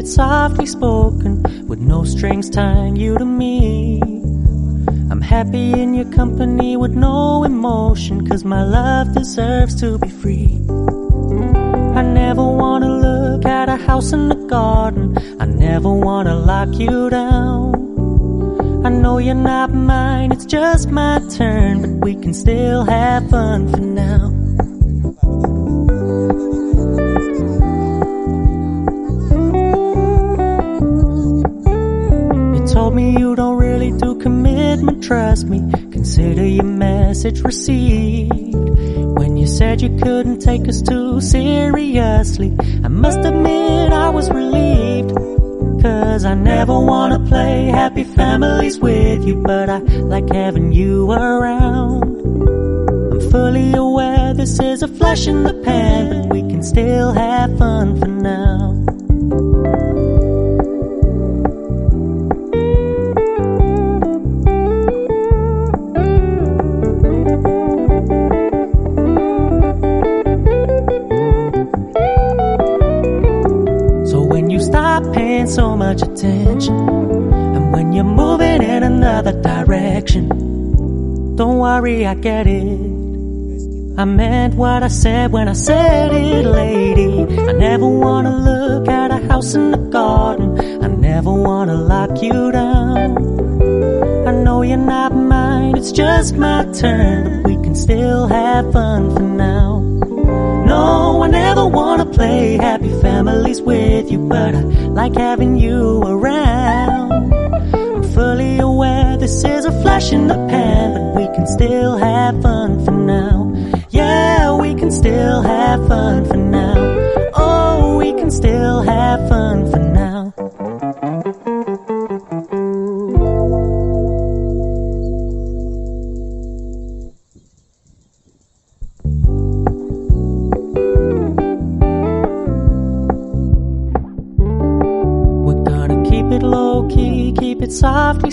softly spoken, with no strings tying you to me. I'm happy in your company with no emotion, 'cause my love deserves to be free. I never wanna look at a house in the garden, I never wanna lock you down. I know you're not mine, it's just my turn, but we can still have fun for now. You told me you don't really do commitment, trust me, consider your message received. When you said you couldn't take us too seriously, I must admit I was relieved. 'Cause I never wanna play happy families with you, but I like having you around. I'm fully aware this is a flash in the pan, but we can still have fun for now. Paying so much attention, and when you're moving in another direction, don't worry, I get it. I meant what I said when I said it, lady. I never wanna look at a house in the garden, I never wanna lock you down. I know you're not mine, it's just my turn, but we can still have fun for now. No, I never wanna play happy families with you, but I like having you around. I'm fully aware this is a flash in the pan, but we can still have fun for now. Yeah, we can still have fun for now. Oh, we can still have fun for now. Low key, keep it softly